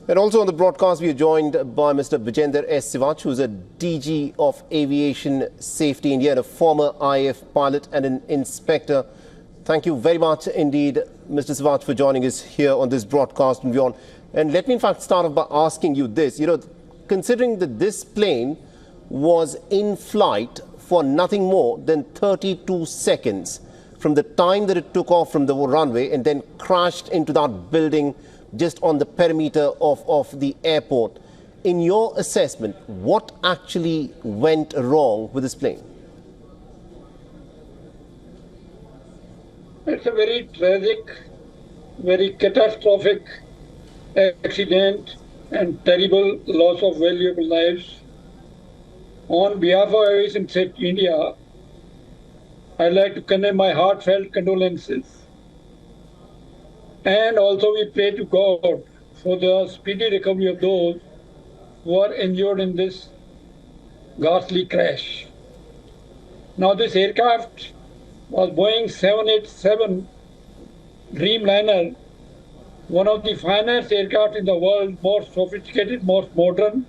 And also on the broadcast, we are joined by Mr. Vijender S. Sivach, who is a DG of Aviation Safety India and a former IAF pilot and an inspector. Thank you very much indeed, Mr. Sivach, for joining us here on this broadcast and beyond. And let me in fact start off by asking you this. Considering that this plane was in flight for nothing more than 32 seconds from the time that it took off from the runway and then crashed into that building just on the perimeter of the airport. In your assessment, what actually went wrong with this plane? It's a very tragic, very catastrophic accident and terrible loss of valuable lives. On behalf of Aviation Safety India, I'd like to convey my heartfelt condolences. And also we pray to God for the speedy recovery of those who are injured in this ghastly crash. Now this aircraft was Boeing 787 Dreamliner, one of the finest aircraft in the world, most sophisticated, most modern,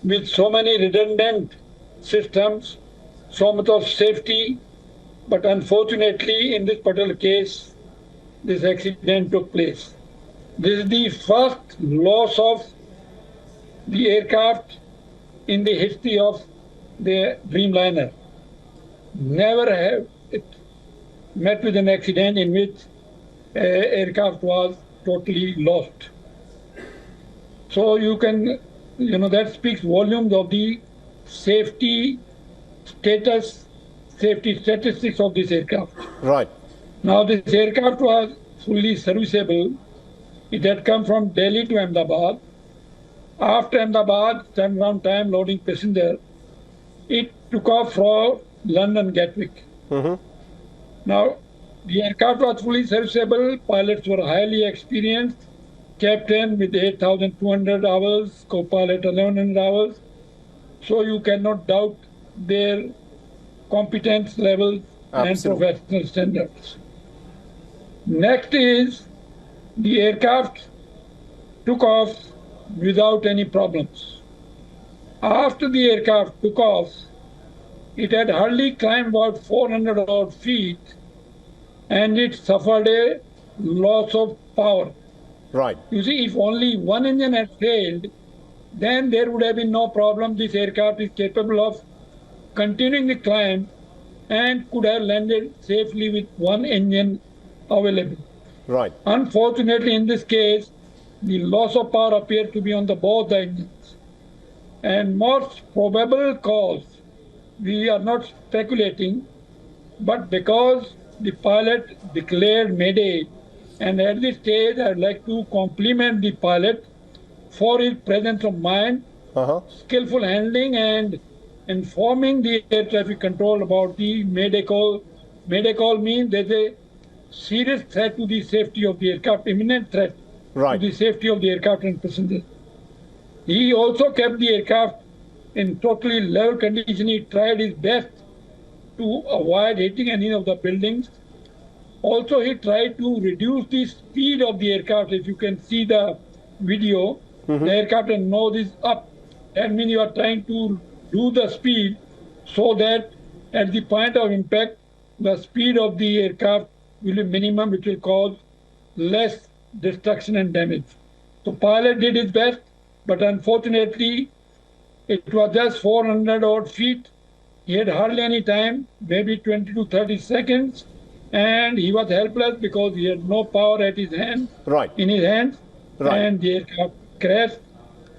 with so many redundant systems, so much of safety. But unfortunately, in this particular case, this accident took place. This is the first loss of the aircraft in the history of the Dreamliner. Never have it met with an accident in which aircraft was totally lost. So that speaks volumes of the safety status, safety statistics of this aircraft. Right. Now this aircraft was fully serviceable. It had come from Delhi to Ahmedabad. After Ahmedabad, turnaround time loading passenger, it took off for London Gatwick. Now the aircraft was fully serviceable. Pilots were highly experienced. Captain with 8,200 hours, co-pilot 1,100 hours. So you cannot doubt their competence levels and professional standards. Next is the aircraft took off without any problems. After the aircraft took off, it had hardly climbed about 400 odd feet and it suffered a loss of power. Right. You see, if only one engine had failed, then there would have been no problem. This aircraft is capable of continuing the climb and could have landed safely with one engine available. Right. Unfortunately, in this case, the loss of power appeared to be on both the engines. And most probable cause, we are not speculating, but because the pilot declared Mayday, and at this stage, I'd like to compliment the pilot for his presence of mind, skillful handling, and informing the air traffic control about the Mayday call. Mayday call means there's a serious threat to the safety of the aircraft, imminent threat to the safety of the aircraft and passengers. He also kept the aircraft in totally level condition. He tried his best to avoid hitting any of the buildings. Also, he tried to reduce the speed of the aircraft. If you can see the video, the aircraft and nose is up. That means you are trying to do the speed so that at the point of impact, the speed of the aircraft will be minimum, which will cause less destruction and damage. So pilot did his best, but unfortunately, it was just 400 odd feet. He had hardly any time, maybe 20 to 30 seconds, and he was helpless because he had no power at his hand, in his hands, and the aircraft crashed.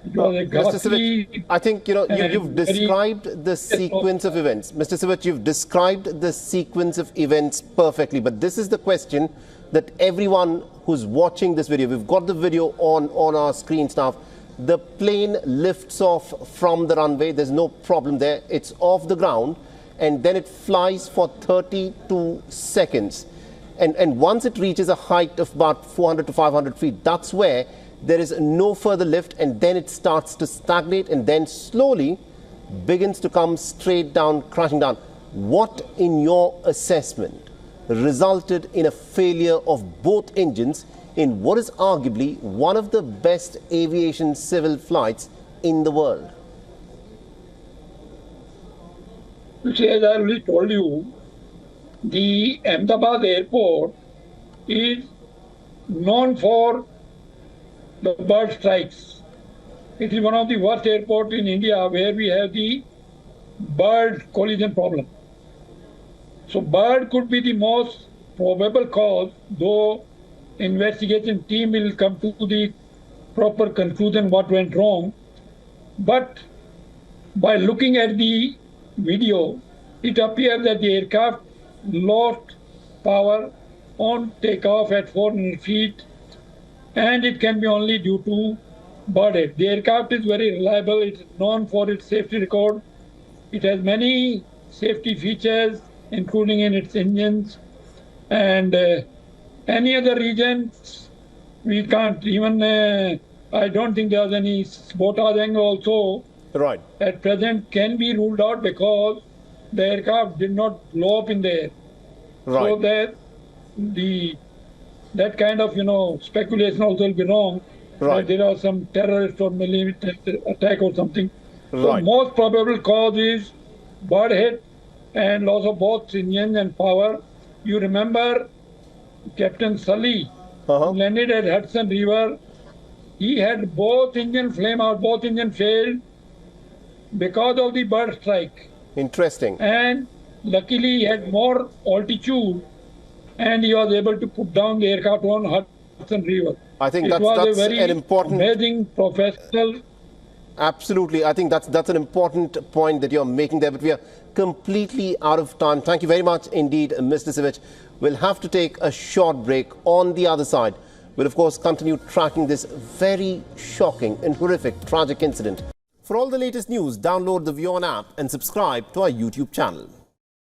It was a ghastly, Mr. Sivach, I think you've described the sequence of events. Mr. Sivach, you've described the sequence of events perfectly, but this is the question that everyone who's watching this video, we've got the video on our screens now. The plane lifts off from the runway. There's no problem there. It's off the ground, and then it flies for 32 seconds. And once it reaches a height of about 400 to 500 feet, that's where there is no further lift, and then it starts to stagnate and then slowly begins to come straight down, crashing down. What, in your assessment, resulted in a failure of both engines in what is arguably one of the best aviation civil flights in the world? You see, as I already told you, the Ahmedabad airport is known for the bird strikes. It is one of the worst airports in India where we have the bird collision problem. So bird could be the most probable cause, though investigation team will come to the proper conclusion what went wrong. But by looking at the video, it appears that the aircraft lost power on takeoff at 400 feet, and it can be only due to bird hit. The aircraft is very reliable. It's known for its safety record. It has many safety features, including in its engines, and any other regions we can't even. I don't think there's any sabotage angle also. Right. At present can be ruled out because the aircraft did not blow up in the air. Right. So that that kind of speculation also will be wrong. Right. That there are some terrorist or military attack or something. So Right. most probable cause is bird hit and loss of both engine and power. You remember Captain Sully landed at Hudson River. He had both engine flame out, both engine failed because of the bird strike. Interesting. And luckily he had more altitude and he was able to put down the aircraft on Hudson River. I think it that's was a very an important... amazing professional. Absolutely. I think that's an important point that you're making there, but we are completely out of time. Thank you very much indeed, Mr. Sivic. We'll have to take a short break. On the other side, we'll of course continue tracking this very shocking and horrific tragic incident. For all the latest news, download the WION app and subscribe to our YouTube channel.